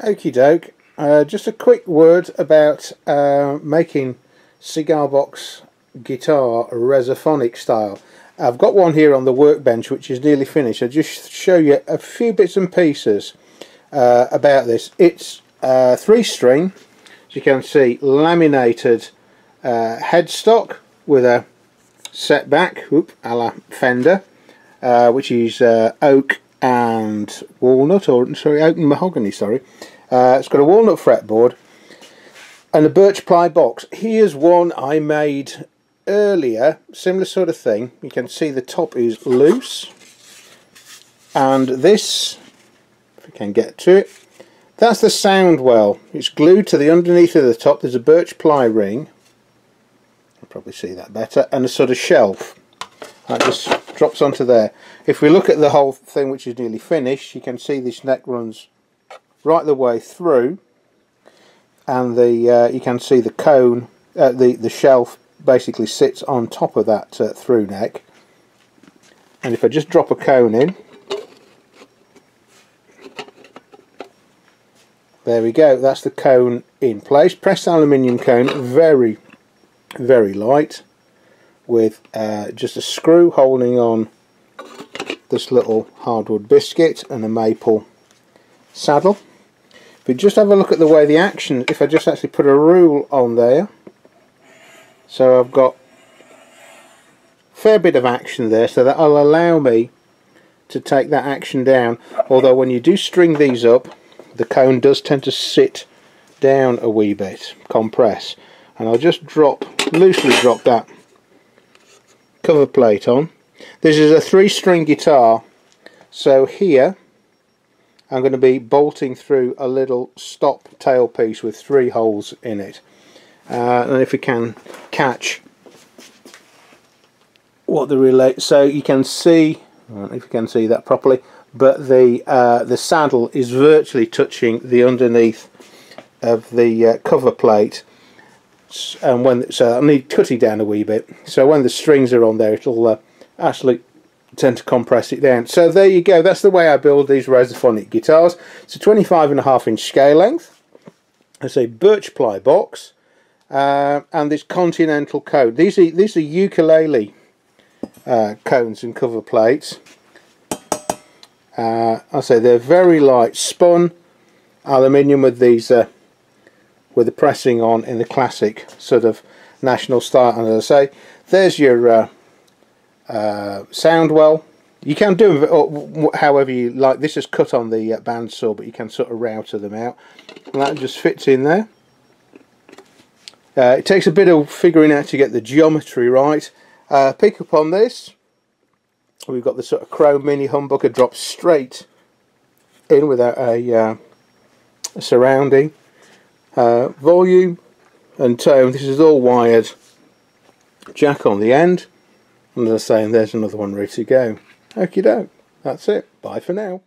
Okie doke. Just a quick word about making cigar box guitar Resophonic style. I've got one here on the workbench which is nearly finished. I'll just show you a few bits and pieces about this. It's 3-string, as you can see, laminated headstock with a setback, a la Fender, which is oak and walnut, or sorry, oak and mahogany, sorry. It's got a walnut fretboard and a birch ply box. Here's one I made earlier, similar sort of thing. You can see the top is loose, and this, if we can get to it, that's the sound well. It's glued to the underneath of the top. There's a birch ply ring, you'll probably see that better, and a sort of shelf that just drops onto there. If we look at the whole thing, which is nearly finished, you can see this neck runs right the way through, and the you can see the cone, the shelf basically sits on top of that through neck. And if I just drop a cone in, there we go, that's the cone in place. Pressed aluminium cone, very light, with just a screw holding on this little hardwood biscuit and a maple saddle. If we just have a look at the way the action, if I just actually put a rule on there, so I've got a fair bit of action there, so that'll allow me to take that action down. Although when you do string these up, the cone does tend to sit down a wee bit, compress, and I'll just loosely drop that cover plate on. This is a 3-string guitar, so here I'm going to be bolting through a little stop tailpiece with 3 holes in it. And if we can catch what the relay, so you can see, I don't know if you can see that properly, but the saddle is virtually touching the underneath of the cover plate, and so I need cutting down a wee bit. So when the strings are on there, it'll actually tend to compress it down. So there you go. That's the way I build these Resophonic guitars. It's a 25.5-inch scale length. It's a birch ply box. And this continental cone. These are ukulele cones and cover plates. I say they're very light, spun aluminium with these with the pressing on in the classic sort of national style. And as I say, there's your sound well. You can do them however you like. This is cut on the bandsaw, but you can sort of router them out, and that just fits in there. It takes a bit of figuring out to get the geometry right. Pick up on this. We've got the sort of chrome mini humbucker drops straight in without a surrounding. Volume and tone, this is all wired. Jack on the end. And as I say, and there's another one ready to go. Okie doke. That's it. Bye for now.